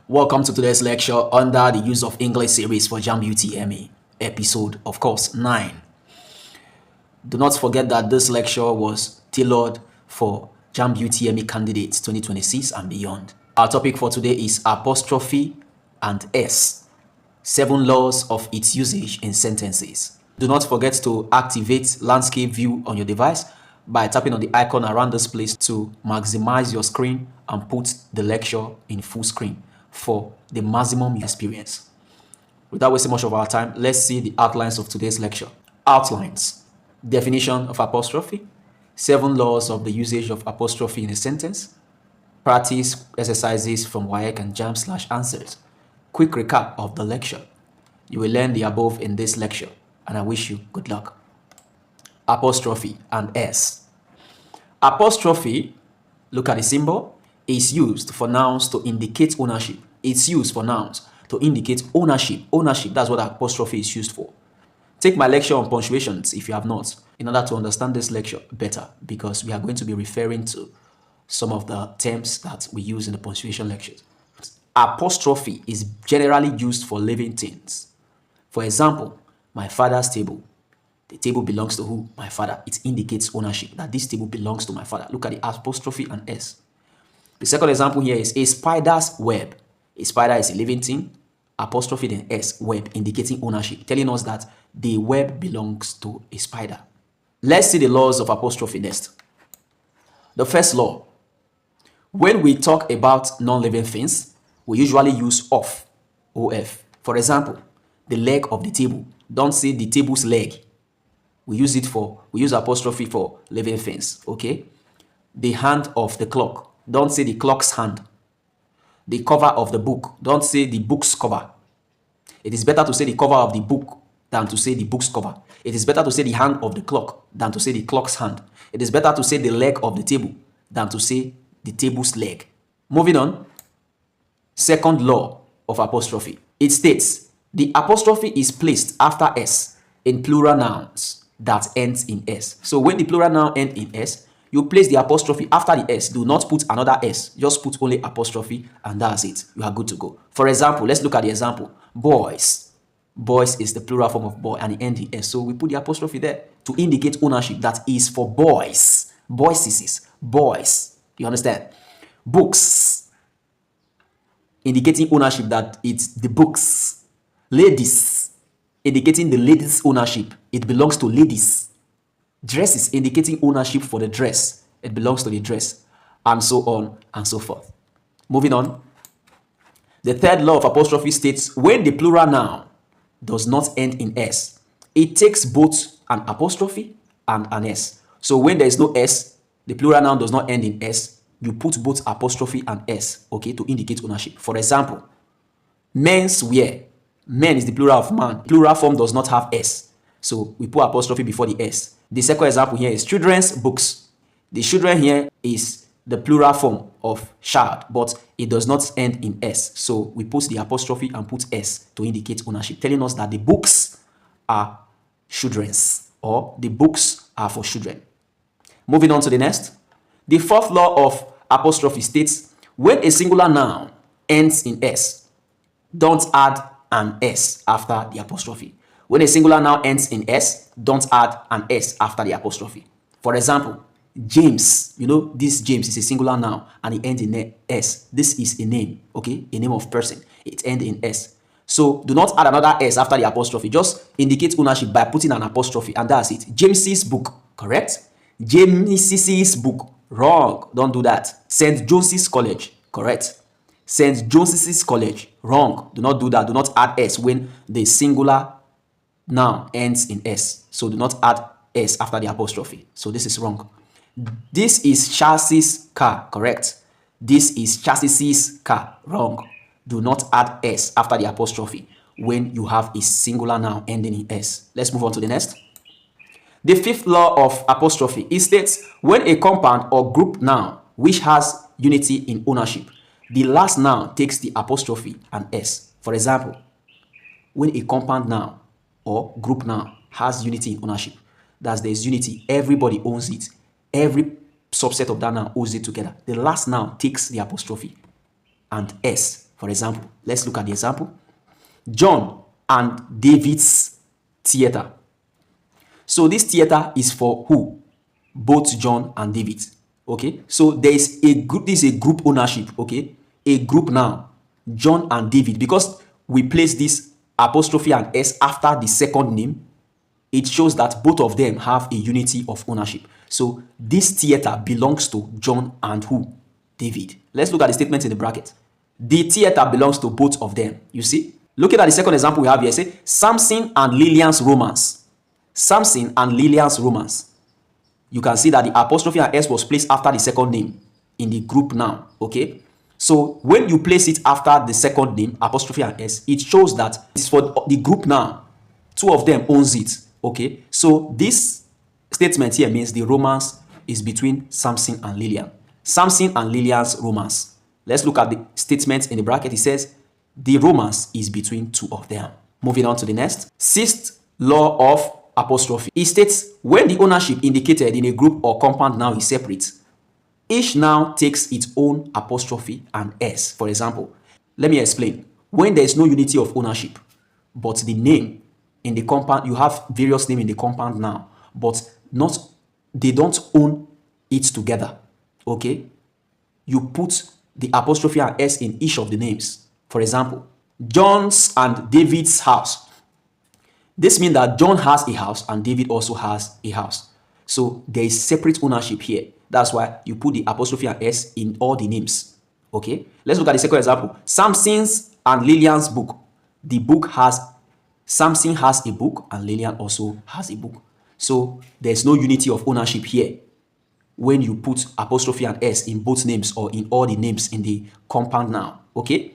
Welcome to today's lecture under the use of English series for JAMB UTME, episode, of course, 9. Do not forget that this lecture was tailored for JAMB UTME candidates 2026 and beyond. Our topic for today is apostrophe and S, 7 laws of its usage in sentences. Do not forget to activate landscape view on your device by tapping on the icon around this place to maximize your screen and put the lecture in full screen for the maximum experience. Without wasting much of our time, let's see the outlines of today's lecture. Outlines: definition of apostrophe, 7 laws of the usage of apostrophe in a sentence, practice exercises from WAEC and JAMB/answers, quick recap of the lecture. You will learn the above in this lecture, and I wish you good luck. Apostrophe and S. Apostrophe, look at the symbol, is used for nouns to indicate ownership. It's used for nouns to indicate ownership. Ownership, that's what apostrophe is used for. Take my lecture on punctuations if you have not, in order to understand this lecture better, because we are going to be referring to some of the terms that we use in the punctuation lectures. Apostrophe is generally used for living things. For example, my father's table. The table belongs to who? My father. It indicates ownership, that this table belongs to my father. Look at the apostrophe and S. The second example here is a spider's web. A spider is a living thing. Apostrophe then S, web, indicating ownership, telling us that the web belongs to a spider. Let's see the laws of apostrophe next. The first law: when we talk about non-living things, we usually use of, OF. For example, the leg of the table. Don't say the table's leg. We use apostrophe for living things, okay? The hand of the clock. Don't say the clock's hand. The cover of the book. Don't say the book's cover. It is better to say the cover of the book than to say the book's cover. It is better to say the hand of the clock than to say the clock's hand. It is better to say the leg of the table than to say the table's leg. Moving on. Second law of apostrophe. It states the apostrophe is placed after S in plural nouns that ends in S. So when the plural noun ends in S, you place the apostrophe after the S. Do not put another S. Just put only apostrophe and that's it. You are good to go. For example, let's look at the example. Boys. Boys is the plural form of boy and it ends in S. So we put the apostrophe there to indicate ownership, that is for boys. Boys. Boys. You understand? Books. Indicating ownership, that it's the books. Ladies. Indicating the ladies' ownership. It belongs to ladies. Dresses, indicating ownership for the dress. It belongs to the dress. And so on and so forth. Moving on. The third law of apostrophe states when the plural noun does not end in S, it takes both an apostrophe and an S. So when there is no S, the plural noun does not end in S, you put both apostrophe and S, okay, to indicate ownership. For example, men's wear. Men is the plural of man. Plural form does not have S. So we put apostrophe before the S. The second example here is children's books. The children here is the plural form of child, but it does not end in S. So we put the apostrophe and put S to indicate ownership, telling us that the books are children's, or the books are for children. Moving on to the next. The fourth law of apostrophe states when a singular noun ends in S, don't add an S after the apostrophe. When a singular noun ends in S, don't add an S after the apostrophe. For example, James. You know, this James is a singular noun and it ends in S. This is a name, okay? A name of person. It ends in S. So do not add another S after the apostrophe. Just indicate ownership by putting an apostrophe and that's it. James's book, correct? James's book, wrong. Don't do that. St. John's College, correct? St. John's College, wrong. Do not do that. Do not add S when the singular noun ends in S. So do not add S after the apostrophe. So this is wrong. This is Charles's car, correct? This is Charles's car, wrong. Do not add S after the apostrophe when you have a singular noun ending in S. Let's move on to the next. The fifth law of apostrophe, it states when a compound or group noun which has unity in ownership, the last noun takes the apostrophe and S. For example, when a compound noun or group noun has unity in ownership, that's there's unity, everybody owns it, every subset of that noun owns it together. The last noun takes the apostrophe and S For example, let's look at the example. John and David's theater. So this theater is for who? Both John and David. Okay, so there is a group. This is a group ownership. Okay, a group now, John and David. Because we place this apostrophe and s after the second name, it shows that both of them have a unity of ownership. So this theater belongs to John and who? David. Let's look at the statement in the bracket. The theater belongs to both of them. You see? Looking at the second example we have here, say Samson and Lillian's romance. Samson and Lillian's romance. You can see that the apostrophe and s was placed after the second name in the group noun. Okay? So when you place it after the second name, apostrophe and s, it shows that it's for the group noun. Two of them owns it. Okay? So this statement here means the romance is between Samson and Lillian. Samson and Lillian's romance. Let's look at the statement in the bracket. It says the romance is between two of them. Moving on to the next. Sixth law of apostrophe. It states when the ownership indicated in a group or compound noun is separate, each noun takes its own apostrophe and s. For example, let me explain. When there is no unity of ownership, but the name in the compound, you have various names in the compound noun, but they don't own it together. Okay, you put the apostrophe and s in each of the names. For example, John's and David's house. This means that John has a house and David also has a house. So there is separate ownership here. That's why you put the apostrophe and s in all the names. Okay, let's look at the second example. Samson's and Lillian's book. The book has, Samson has a book and Lillian also has a book. So there's no unity of ownership here when you put apostrophe and s in both names or in all the names in the compound noun. Okay,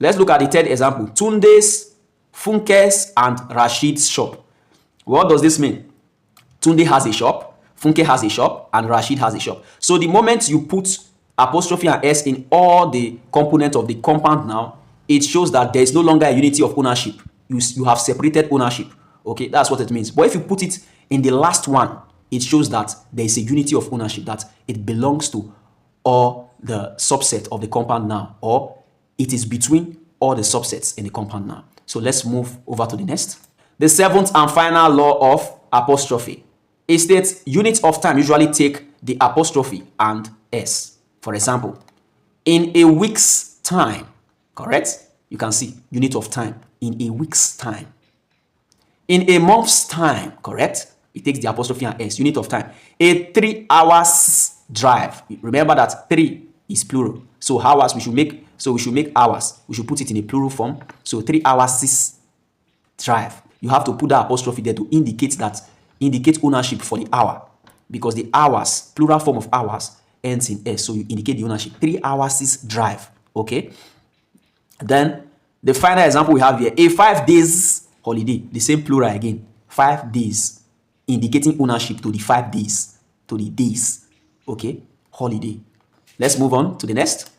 let's look at the third example. Tunde's, Funke's, and Rashid's shop. What does this mean? Tunde has a shop, Funke has a shop, and Rashid has a shop. So the moment you put apostrophe and s in all the components of the compound noun, it shows that there is no longer a unity of ownership. You have separated ownership. Okay, that's what it means. But if you put it in the last one, it shows that there is a unity of ownership, that it belongs to all the subset of the compound noun, or it is between all the subsets in the compound noun. So let's move over to the next. The seventh and final law of apostrophe. It states units of time usually take the apostrophe and s. For example, in a week's time, correct? You can see unit of time, in a week's time. In a month's time, correct? It takes the apostrophe and s, unit of time. A 3 hours drive. Remember that 3 is plural. So hours, we should make hours. We should put it in a plural form. So 3 hours drive. You have to put that apostrophe there to indicate ownership for the hour. Because the hours, plural form of hours, ends in s. So you indicate the ownership. 3 hours drive. Okay. Then the final example we have here. A 5 days holiday. The same plural again. 5 days. Indicating ownership to the 5 days. To the days. Okay. Holiday. Let's move on to the next.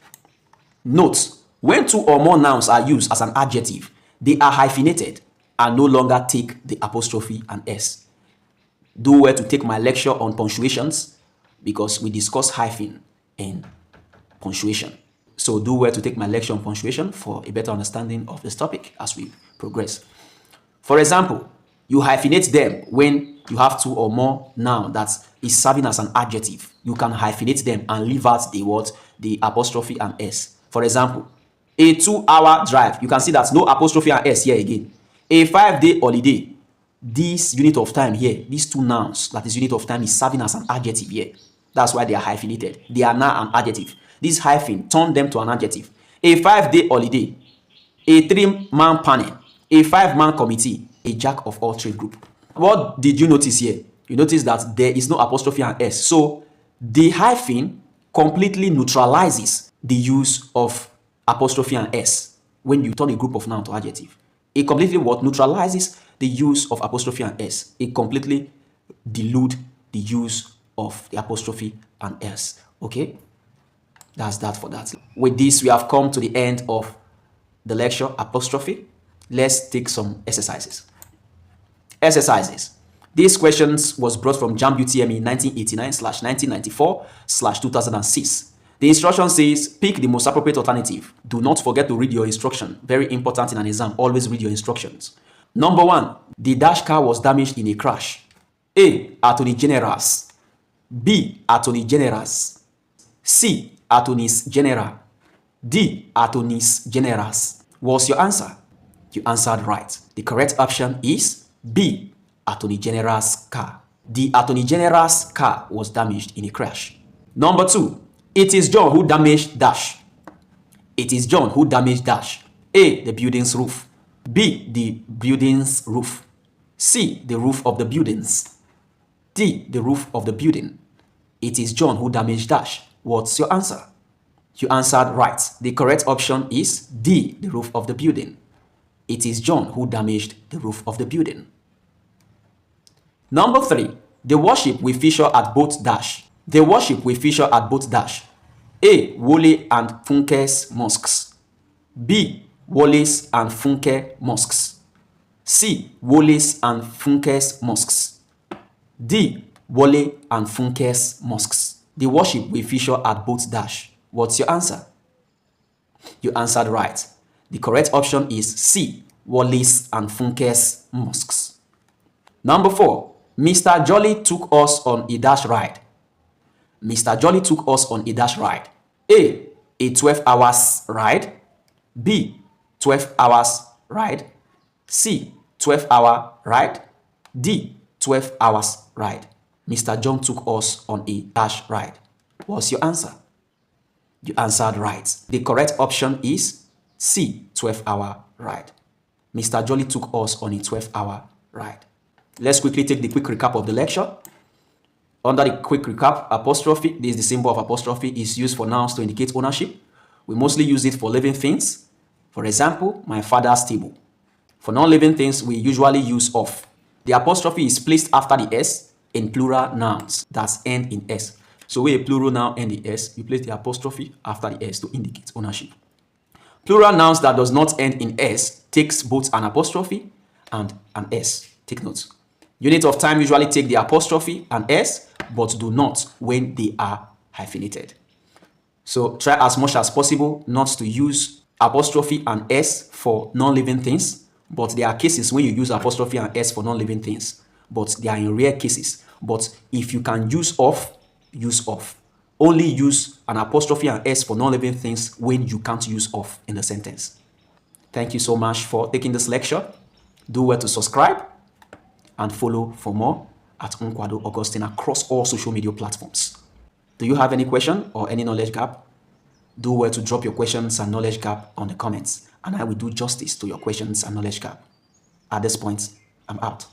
Note, when two or more nouns are used as an adjective, they are hyphenated and no longer take the apostrophe and s. Do well to take my lecture on punctuations, because we discuss hyphen in punctuation. So do well to take my lecture on punctuation for a better understanding of this topic as we progress. For example, you hyphenate them when you have two or more noun that is serving as an adjective. You can hyphenate them and leave out the word, the apostrophe and s. For example, a 2-hour drive. You can see that's no apostrophe and s here again. A 5-day holiday. This unit of time here, these two nouns, that is unit of time, is serving as an adjective here. That's why they are hyphenated. They are now an adjective. This hyphen turn them to an adjective. A 5-day holiday. A 3-man panel. A 5-man committee. A jack of all trade group. What did you notice here? You notice that there is no apostrophe and s. So the hyphen completely neutralizes the use of apostrophe and s when you turn a group of noun to adjective. It completely neutralizes the use of apostrophe and s. It completely dilutes the use of the apostrophe and s. Okay, that's that for that. With this, we have come to the end of the lecture apostrophe. Let's take some exercises. Exercises. These questions was brought from JAMB UTME 1989/1994/2006. The instruction says, pick the most appropriate alternative. Do not forget to read your instruction. Very important in an exam. Always read your instructions. Number 1, the dash car was damaged in a crash. A. Attorney General's. B. Attorney General's. C. Attorneys General. D. Attorneys Generals. What's your answer? You answered right. The correct option is B. Attorney General's car. The Attorney General's car was damaged in a crash. Number 2. It is John who damaged dash. It is John who damaged dash. A. The building's roof. B. The building's roof. C. The roof of the buildings. D. The roof of the building. It is John who damaged dash. What's your answer? You answered right. The correct option is D. The roof of the building. It is John who damaged the roof of the building. Number 3. The worship will feature at both dash. The worship will feature at both dash. A. Wole and Funke's mosques. B. Wole's and Funke mosques. C. Wole's and Funke's mosques. D. Wole and Funke's mosques. The worship will feature at both dash. What's your answer? You answered right. The correct option is C. Wole's and Funke's mosques. Number 4. Mr. Jolly took us on a dash ride. Mr. Jolly took us on a dash ride. A. A 12 hours ride. B. 12 hours ride. C. 12-hour ride. D. 12 hours ride. Mr. John took us on a dash ride. What's your answer? You answered right. The correct option is C. 12-hour ride. Mr. Jolly took us on a 12-hour ride. Let's quickly take the quick recap of the lecture. Under the quick recap, apostrophe, this is the symbol of apostrophe, is used for nouns to indicate ownership. We mostly use it for living things. For example, my father's table. For non-living things, we usually use of. The apostrophe is placed after the S in plural nouns that end in S. So where a plural noun end in S, you place the apostrophe after the S to indicate ownership. Plural nouns that does not end in S takes both an apostrophe and an S. Take note. Unit of time usually take the apostrophe and S, but do not when they are hyphenated. So try as much as possible not to use apostrophe and S for non-living things, but there are cases when you use apostrophe and S for non-living things, but they are in rare cases. But if you can use of, use of. Only use an apostrophe and S for non-living things when you can't use of in the sentence. Thank you so much for taking this lecture. Do well to subscribe and follow for more at Nkwado Augustine across all social media platforms. Do you have any question or any knowledge gap? Do well to drop your questions and knowledge gap on the comments, and I will do justice to your questions and knowledge gap. At this point, I'm out.